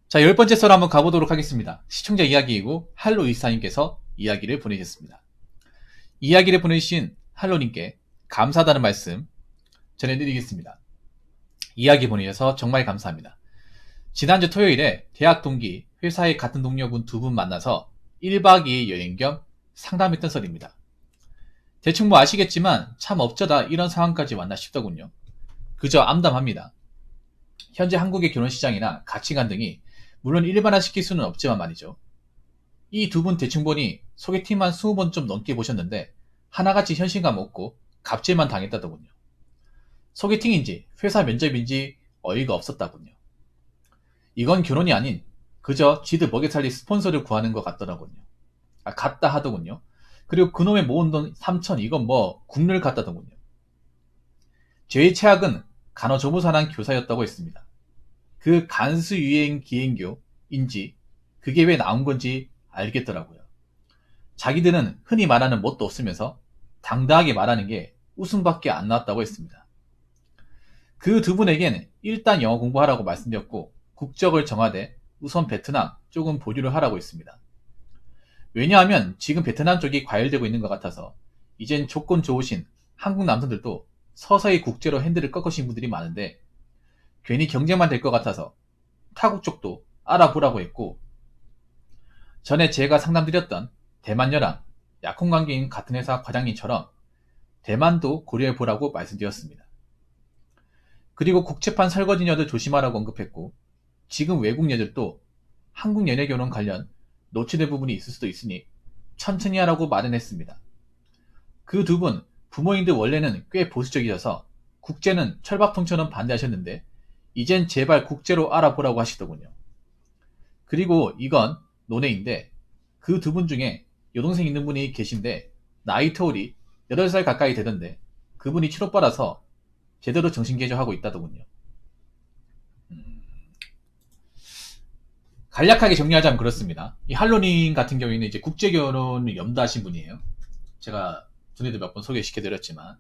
자, 10번째 썰 한번 가보도록 하겠습니다. 시청자 이야기이고 할로이사님께서 이야기를 보내주셨습니다. 이야기를 보내주신 할로님께 감사하다는 말씀 전해드리겠습니다. 이야기 보내셔서 정말 감사합니다. 지난주 토요일에 대학 동기, 회사의 같은 동료분 두 분 만나서 1박 2일 여행 겸 상담했던 썰입니다. 대충 뭐 아시겠지만 참 어쩌다 이런 상황까지 왔나 싶더군요. 그저 암담합니다. 현재 한국의 결혼시장이나 가치관 등이 물론 일반화시킬 수는 없지만 말이죠. 이 두 분 대충 보니 소개팅만 20번 좀 넘게 보셨는데 하나같이 현실감 없고 갑질만 당했다더군요. 소개팅인지 회사 면접인지 어이가 없었다군요. 이건 결혼이 아닌 그저 지들 먹여 살릴 스폰서를 구하는 것 같더라군요. 같다 하더군요. 그리고 그놈의 모은 돈 3천 이건 뭐 국룰 같다더군요. 제일 최악은 간호조무사랑 교사였다고 했습니다. 그 간수 유행 기행교인지 그게 왜 나온 건지 알겠더라고요. 자기들은 흔히 말하는 뭣도 없으면서 당당하게 말하는 게 웃음밖에 안 나왔다고 했습니다. 그 두 분에겐 일단 영어 공부하라고 말씀드렸고 국적을 정하되 우선 베트남 쪽은 보류를 하라고 했습니다. 왜냐하면 지금 베트남 쪽이 과열되고 있는 것 같아서 이젠 조건 좋으신 한국 남성들도 서서히 국제로 핸들을 꺾으신 분들이 많은데 괜히 경쟁만 될 것 같아서 타국 쪽도 알아보라고 했고 전에 제가 상담드렸던 대만여랑 약혼관계인 같은 회사 과장님처럼 대만도 고려해보라고 말씀드렸습니다. 그리고 국제판 설거지녀들 조심하라고 언급했고 지금 외국 여들도 한국 연애결혼 관련 노출된 부분이 있을 수도 있으니 천천히 하라고 말은 했습니다. 그 두 분 부모님들 원래는 꽤 보수적이셔서 국제는 철밥통처럼 반대하셨는데 이젠 제발 국제로 알아보라고 하시더군요. 그리고 이건 논외인데 그 두 분 중에 여동생 있는 분이 계신데 나이 터울이 8살 가까이 되던데 그분이 친오빠라서 제대로 정신개조하고 있다더군요. 간략하게 정리하자면 그렇습니다. 이 할로님 같은 경우에는 이제 국제결혼을 염두하신 분이에요. 제가 전에도 몇 번 소개시켜드렸지만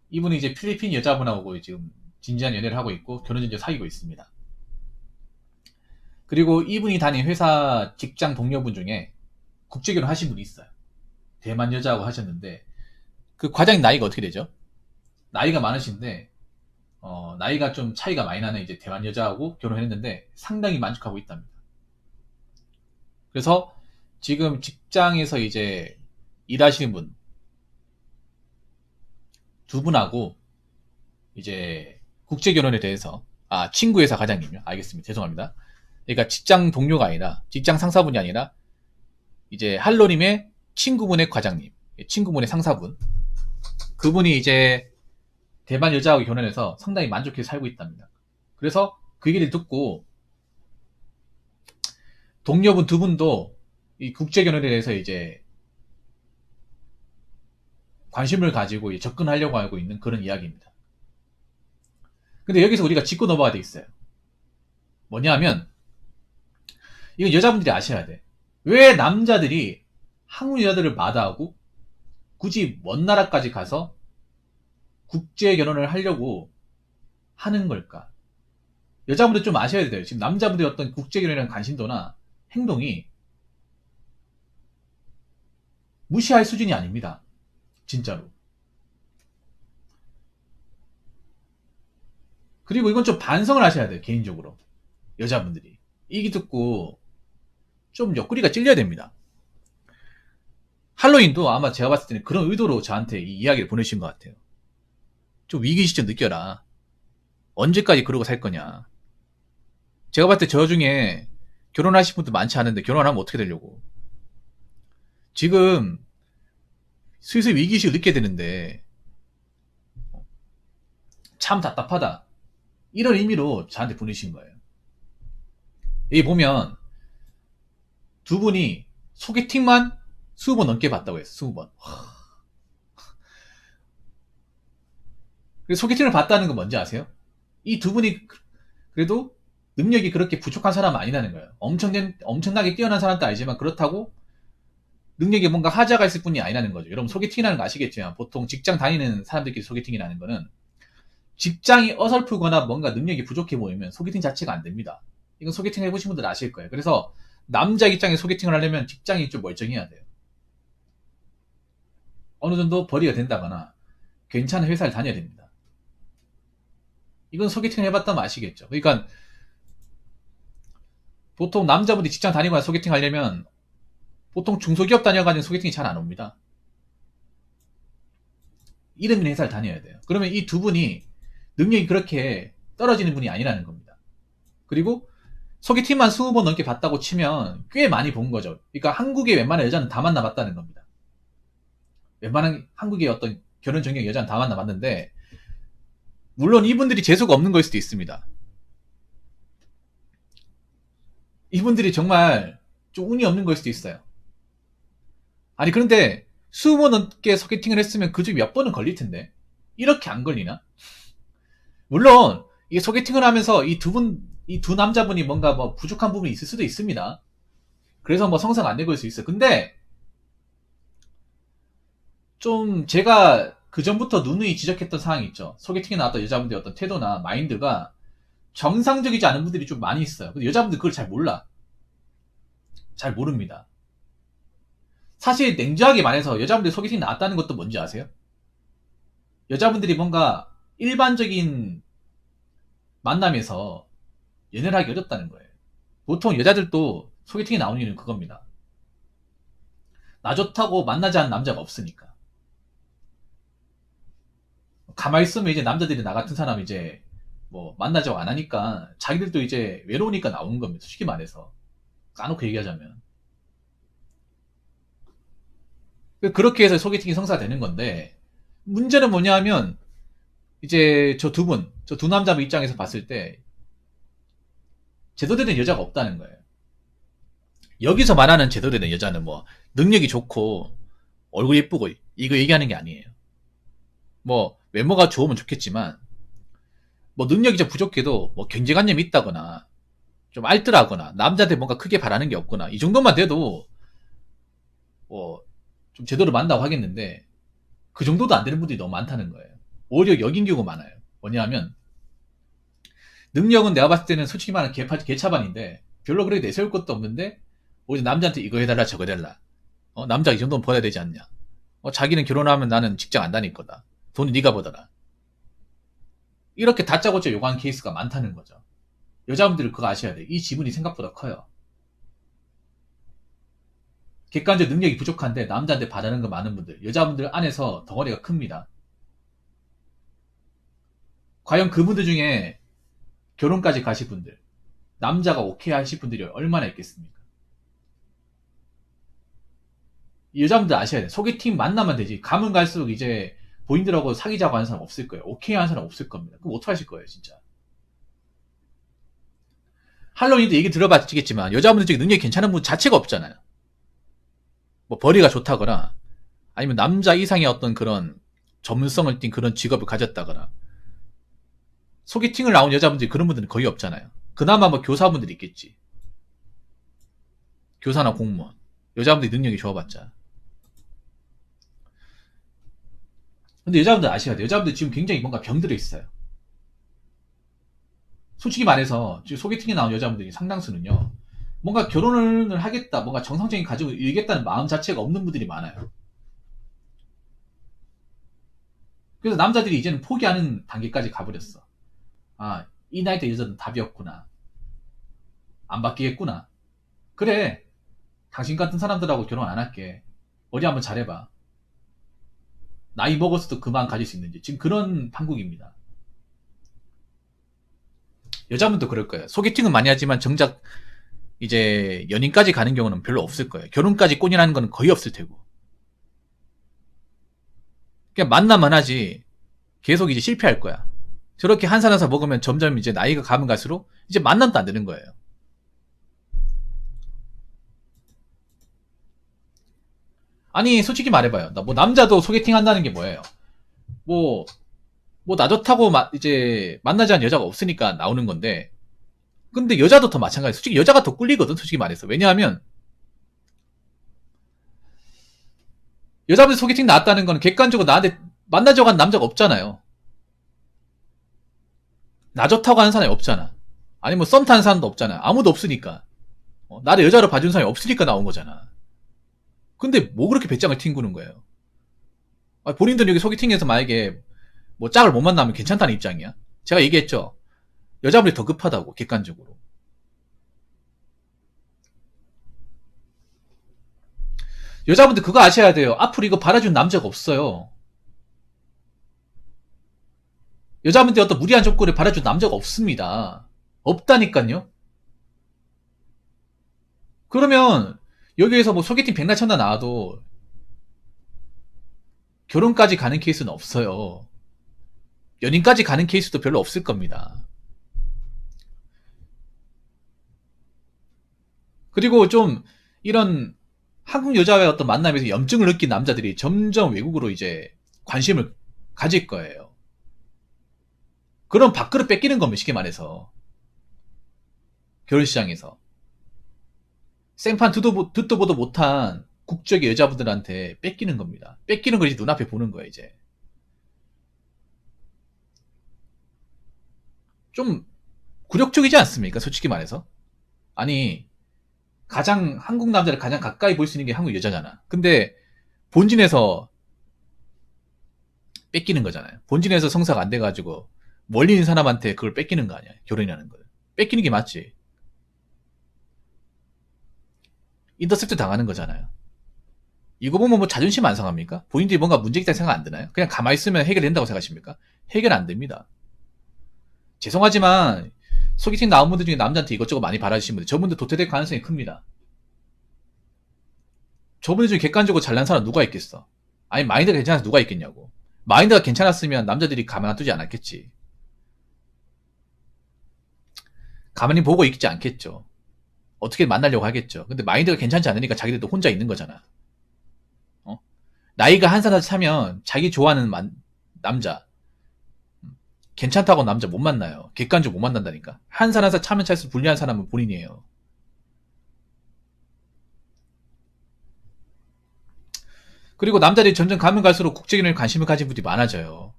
이분이 이제 필리핀 여자분하고 지금 진지한 연애를 하고 있고 결혼 전제 사귀고 있습니다. 그리고 이분이 다닌 회사 직장 동료분 중에 국제결혼 하신 분이 있어요. 대만 여자하고 하셨는데 그 과장님 나이가 어떻게 되죠? 나이가 많으신데 나이가 좀 차이가 많이 나는 이제 대만 여자하고 결혼했는데 상당히 만족하고 있답니다. 그래서 지금 직장에서 이제 일하시는 분 두 분하고 이제 국제결혼에 대해서 친구 회사 과장님이요. 알겠습니다. 죄송합니다. 그러니까 직장 동료가 아니라 직장 상사분이 아니라 이제 할로님의 친구분의 과장님, 친구분의 상사분 그분이 이제 대만 여자하고 결혼해서 상당히 만족해 살고 있답니다. 그래서 그 얘기를 듣고 동료분 두 분도 이 국제결혼에 대해서 이제 관심을 가지고 접근하려고 하고 있는 그런 이야기입니다. 근데 여기서 우리가 짚고 넘어가야 돼 있어요. 뭐냐면 이건 여자분들이 아셔야 돼. 왜 남자들이 한국 여자들을 마다하고 굳이 먼 나라까지 가서 국제 결혼을 하려고 하는 걸까? 여자분들 좀 아셔야 돼요. 지금 남자분들의 어떤 국제 결혼이라는 관심도나 행동이 무시할 수준이 아닙니다. 진짜로. 그리고 이건 좀 반성을 하셔야 돼요. 개인적으로. 여자분들이. 이기 듣고 좀 옆구리가 찔려야 됩니다. 할로윈도 아마 제가 봤을 때는 그런 의도로 저한테 이 이야기를 보내신 것 같아요. 좀 위기 시점 느껴라. 언제까지 그러고 살 거냐. 제가 봤을 때 저 중에 결혼하신 분도 많지 않은데 결혼하면 어떻게 되려고. 지금 슬슬 위기의식을 느껴야 되는데 참 답답하다. 이런 의미로 저한테 보내신 거예요. 여기 보면 두 분이 소개팅만 20번 넘게 봤다고 했어. 20번. 소개팅을 봤다는 건 뭔지 아세요? 이 두 분이 그래도 능력이 그렇게 부족한 사람은 아니라는 거예요. 엄청나게 뛰어난 사람도 아니지만 그렇다고 능력에 뭔가 하자가 있을 뿐이 아니라는 거죠. 여러분 소개팅이라는 거 아시겠지만 보통 직장 다니는 사람들끼리 소개팅이라는 거는 직장이 어설프거나 뭔가 능력이 부족해 보이면 소개팅 자체가 안 됩니다. 이건 소개팅 해보신 분들 아실 거예요. 그래서 남자 입장에 소개팅을 하려면 직장이 좀 멀쩡해야 돼요. 어느 정도 벌이가 된다거나 괜찮은 회사를 다녀야 됩니다. 이건 소개팅을 해봤다면 아시겠죠. 그러니까 보통 남자분들이 직장 다니거나 소개팅 하려면 보통 중소기업 다녀가지고 소개팅이 잘 안 옵니다. 이름 있는 회사를 다녀야 돼요. 그러면 이 두 분이 능력이 그렇게 떨어지는 분이 아니라는 겁니다. 그리고 소개팅만 20번 넘게 봤다고 치면 꽤 많이 본 거죠. 그러니까 한국의 웬만한 여자는 다 만나봤다는 겁니다. 웬만한 한국의 어떤 결혼 전형 여자는 다 만나봤는데, 물론 이분들이 재수가 없는 걸 수도 있습니다. 이분들이 정말 좀 운이 없는 걸 수도 있어요. 아니 그런데 20번 넘게 소개팅을 했으면 그 중 몇 번은 걸릴 텐데 이렇게 안 걸리나? 물론 이 소개팅을 하면서 이 두 남자분이 뭔가 뭐 부족한 부분이 있을 수도 있습니다. 그래서 뭐 성사가 안 되고 있을 수 있어요. 근데 좀 제가 그 전부터 누누이 지적했던 사항이 있죠. 소개팅에 나왔던 여자분들의 어떤 태도나 마인드가 정상적이지 않은 분들이 좀 많이 있어요. 근데 여자분들 그걸 잘 몰라. 잘 모릅니다. 사실 냉정하게 말해서 여자분들이 소개팅 나왔다는 것도 뭔지 아세요? 여자분들이 뭔가 일반적인 만남에서 연애를 하기 어렵다는 거예요. 보통 여자들도 소개팅에 나오는 이유는 그겁니다. 나 좋다고 만나지 않은 남자가 없으니까. 가만히 있으면 이제 남자들이 나 같은 사람 이제 뭐 만나자고 안 하니까 자기들도 이제 외로우니까 나오는 겁니다. 솔직히 말해서. 까놓고 얘기하자면. 그렇게 해서 소개팅이 성사되는 건데, 문제는 뭐냐 하면 이제 저 두 남자분 입장에서 봤을 때 제대로 된 여자가 없다는 거예요. 여기서 말하는 제대로 된 여자는 뭐 능력이 좋고 얼굴 예쁘고 이거 얘기하는 게 아니에요. 뭐 외모가 좋으면 좋겠지만 뭐 능력이 좀 부족해도 뭐 경제관념이 있다거나 좀 알뜰하거나 남자한테 뭔가 크게 바라는 게 없거나 이 정도만 돼도 뭐 좀 제대로 만나고 하겠는데, 그 정도도 안 되는 분들이 너무 많다는 거예요. 오히려 여긴 경우가 많아요. 뭐냐면 능력은 내가 봤을 때는 솔직히 말하면 개차반인데 별로 그렇게 내세울 것도 없는데 오히려 남자한테 이거 해달라 저거 해달라. 남자 이 정도는 벌어야 되지 않냐. 자기는 결혼하면 나는 직장 안 다닐 거다. 돈은 네가 벌어라. 이렇게 다짜고짜 요구하는 케이스가 많다는 거죠. 여자분들은 그거 아셔야 돼요. 이 지분이 생각보다 커요. 객관적 능력이 부족한데 남자한테 바라는 거 많은 분들, 여자분들 안에서 덩어리가 큽니다. 과연 그분들 중에 결혼까지 가실 분들, 남자가 오케이 하실 분들이 얼마나 있겠습니까? 여자분들 아셔야 돼요. 소개팅 만나면 되지. 가면 갈수록 이제 본인들하고 사귀자고 하는 사람 없을 거예요. 오케이 하는 사람 없을 겁니다. 그럼 어떡하실 거예요, 진짜. 할로윈도 얘기 들어봤겠지만 여자분들 중에 능력이 괜찮은 분 자체가 없잖아요. 뭐 벌이가 좋다거나 아니면 남자 이상의 어떤 그런 전문성을 띈 그런 직업을 가졌다거나, 소개팅을 나온 여자분들이 그런 분들은 거의 없잖아요. 그나마 뭐 교사분들이 있겠지. 교사나 공무원. 여자분들이 능력이 좋아봤자. 근데 여자분들 아셔야 돼요. 여자분들 지금 굉장히 뭔가 병들어 있어요. 솔직히 말해서 지금 소개팅에 나온 여자분들이 상당수는요, 뭔가 결혼을 하겠다, 뭔가 정상적인 가족을 이루겠다는 마음 자체가 없는 분들이 많아요. 그래서 남자들이 이제는 포기하는 단계까지 가버렸어. 아, 이 나이 때 여자는 답이 없구나. 안 바뀌겠구나. 그래, 당신 같은 사람들하고 결혼 안 할게. 어디 한번 잘해봐. 나이 먹었어도 그만 가질 수 있는지. 지금 그런 판국입니다. 여자분도 그럴 거예요. 소개팅은 많이 하지만 정작 이제 연인까지 가는 경우는 별로 없을 거예요. 결혼까지 꼬인하는 건 거의 없을 테고. 그냥 만나만 하지 계속 이제 실패할 거야. 저렇게 한 살 한 살 먹으면 점점 이제 나이가 가면 갈수록 이제 만남도 안 되는 거예요. 아니 솔직히 말해봐요. 뭐 남자도 소개팅 한다는 게 뭐예요? 뭐 나 좋다고 이제 만나지 않은 여자가 없으니까 나오는 건데, 근데 여자도 더 마찬가지. 솔직히 여자가 더 꿀리거든, 솔직히 말해서. 왜냐하면 여자분들 소개팅 나왔다는 건 객관적으로 나한테 만나자고 한 남자가 없잖아요. 나 좋다고 하는 사람이 없잖아. 아니 뭐 썸 타는 사람도 없잖아. 아무도 없으니까. 나를 여자로 봐준 사람이 없으니까 나온 거잖아. 근데 뭐 그렇게 배짱을 튕구는 거예요. 본인들은 여기 소개팅에서 만약에 뭐 짝을 못 만나면 괜찮다는 입장이야. 제가 얘기했죠. 여자분이 더 급하다고, 객관적으로. 여자분들 그거 아셔야 돼요. 앞으로 이거 받아준 남자가 없어요. 여자분들 어떤 무리한 조건을 받아준 남자가 없습니다. 없다니까요. 그러면 여기에서 뭐 소개팅 백날 천나 나와도 결혼까지 가는 케이스는 없어요. 연인까지 가는 케이스도 별로 없을 겁니다. 그리고 좀 이런 한국 여자와의 어떤 만남에서 염증을 느낀 남자들이 점점 외국으로 이제 관심을 가질 거예요. 그럼 밥그릇 뺏기는 겁니다. 쉽게 말해서. 결혼시장에서. 생판 듣도 보도 못한 국적의 여자분들한테 뺏기는 겁니다. 뺏기는 걸 이제 눈앞에 보는 거예요, 이제. 좀 굴욕적이지 않습니까? 솔직히 말해서. 아니, 한국 남자를 가장 가까이 볼 수 있는 게 한국 여자잖아. 근데 본진에서 뺏기는 거잖아요. 본진에서 성사가 안 돼가지고 멀리 있는 사람한테 그걸 뺏기는 거 아니야. 결혼이라는 걸. 뺏기는 게 맞지. 인터셉트 당하는 거잖아요. 이거 보면 뭐 자존심 안 상합니까? 본인들이 뭔가 문제 있다는 생각 안 드나요? 그냥 가만히 있으면 해결된다고 생각하십니까? 해결 안 됩니다. 죄송하지만 소개팅 나온 분들 중에 남자한테 이것저것 많이 바라주신 분들, 저분들 도태될 가능성이 큽니다. 저분들 중에 객관적으로 잘난 사람 누가 있겠어? 아니 마인드가 괜찮아서 누가 있겠냐고. 마인드가 괜찮았으면 남자들이 가만 놔두지 않았겠지. 가만히 보고 있지 않겠죠. 어떻게 만나려고 하겠죠. 근데 마인드가 괜찮지 않으니까 자기들도 혼자 있는 거잖아. 나이가 한 살 차면 자기 좋아하는 남자, 괜찮다고 남자 못 만나요. 객관적으로 못 만난다니까. 한 살 한 살 차면 찰수록 불리한 사람은 본인이에요. 그리고 남자들이 점점 가면 갈수록 국제결혼에 관심을 가진 분들이 많아져요.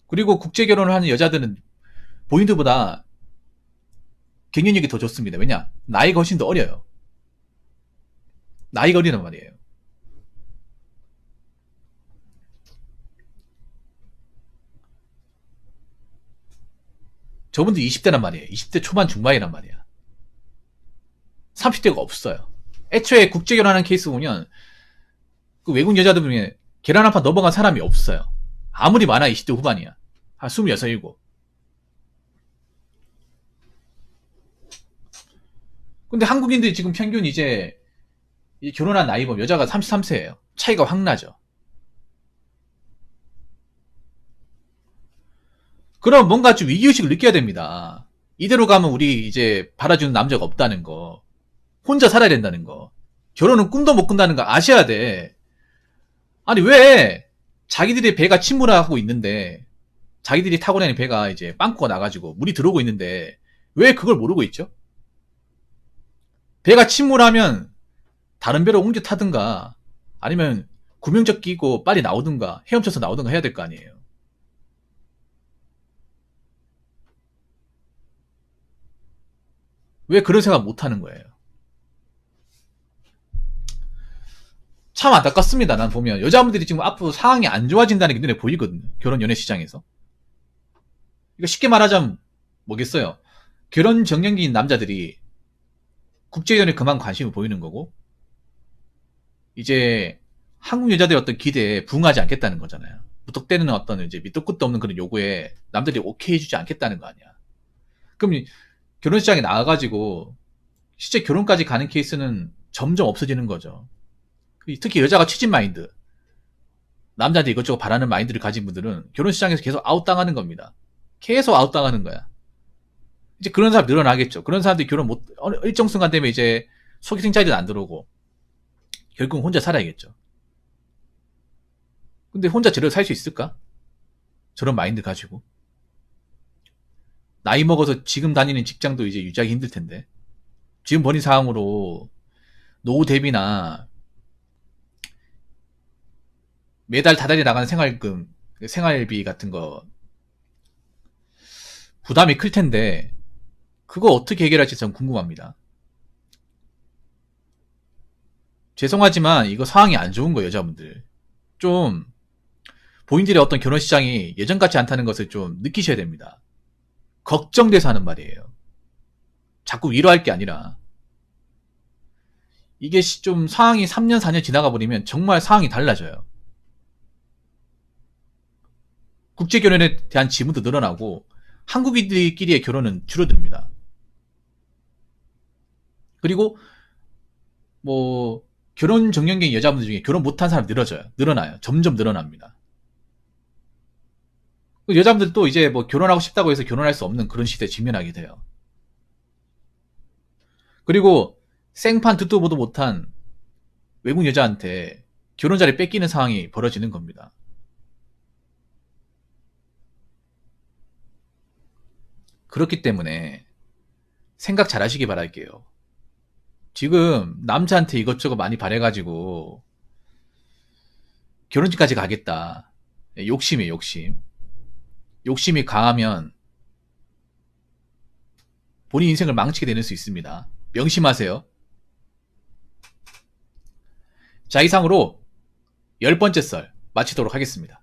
그리고 국제결혼을 하는 여자들은 본인들보다 경쟁력이 더 좋습니다. 왜냐? 나이가 훨씬 더 어려요. 나이가 어리단 말이에요. 저분들 20대란 말이에요. 20대 초반 중반이란 말이야. 30대가 없어요. 애초에 국제결혼하는 케이스 보면 그 외국 여자들 중에 계란 한 판 넘어간 사람이 없어요. 아무리 많아 20대 후반이야. 한 26, 7. 근데 한국인들이 지금 평균 이제 결혼한 나이 보면 여자가 33세예요. 차이가 확 나죠. 그럼 뭔가 좀 위기의식을 느껴야 됩니다. 이대로 가면 우리 이제 받아주는 남자가 없다는 거. 혼자 살아야 된다는 거. 결혼은 꿈도 못 꾼다는 거 아셔야 돼. 아니 왜 자기들의 배가 침몰하고 있는데, 자기들이 타고 다니는 배가 이제 빵꾸가 나가지고 물이 들어오고 있는데 왜 그걸 모르고 있죠? 배가 침몰하면 다른 배로 옮겨 타든가 아니면 구명조끼 끼고 빨리 나오든가 헤엄쳐서 나오든가 해야 될 거 아니에요. 왜 그런 생각 못 하는 거예요? 참 안타깝습니다. 난 보면 여자분들이 지금 앞으로 상황이 안 좋아진다는 게 눈에 보이거든요. 결혼 연애 시장에서. 이거 쉽게 말하자면 뭐겠어요? 결혼 정년기인 남자들이 국제연애에 그만 관심을 보이는 거고, 이제 한국 여자들의 어떤 기대에 부응하지 않겠다는 거잖아요. 무턱대는 어떤 이제 밑도 끝도 없는 그런 요구에 남들이 오케이 해주지 않겠다는 거 아니야. 그럼 결혼 시장에 나와가지고 실제 결혼까지 가는 케이스는 점점 없어지는 거죠. 특히 여자가 취진 마인드, 남자한테 이것저것 바라는 마인드를 가진 분들은 결혼 시장에서 계속 아웃당하는 겁니다. 계속 아웃당하는 거야. 이제 그런 사람 늘어나겠죠. 그런 사람들이 결혼 못, 일정 순간 되면 이제 소개팅 자리도 안 들어오고 결국 혼자 살아야겠죠. 근데 혼자 제대로 살 수 있을까? 저런 마인드 가지고. 나이 먹어서 지금 다니는 직장도 이제 유지하기 힘들 텐데. 지금 버린 상황으로 노후 대비나 매달 다달이 나가는 생활금, 생활비 같은 거 부담이 클 텐데 그거 어떻게 해결할지 전 궁금합니다. 죄송하지만 이거 상황이 안 좋은 거예요, 여자분들. 좀 본인들의 어떤 결혼 시장이 예전 같지 않다는 것을 좀 느끼셔야 됩니다. 걱정돼서 하는 말이에요. 자꾸 위로할 게 아니라. 이게 좀 상황이 3년, 4년 지나가 버리면 정말 상황이 달라져요. 국제결혼에 대한 지분도 늘어나고 한국인들끼리의 결혼은 줄어듭니다. 그리고 뭐 결혼 정년기인 여자분들 중에 결혼 못한 사람 늘어나요. 점점 늘어납니다. 여자분들도 이제 뭐 결혼하고 싶다고 해서 결혼할 수 없는 그런 시대에 직면하게 돼요. 그리고 생판 듣도 보도 못한 외국 여자한테 결혼 자리 뺏기는 상황이 벌어지는 겁니다. 그렇기 때문에 생각 잘 하시기 바랄게요. 지금 남자한테 이것저것 많이 바래가지고 결혼식까지 가겠다. 욕심이에요, 욕심. 욕심이 강하면 본인 인생을 망치게 되는 수 있습니다. 명심하세요. 자, 이상으로 10번째 썰 마치도록 하겠습니다.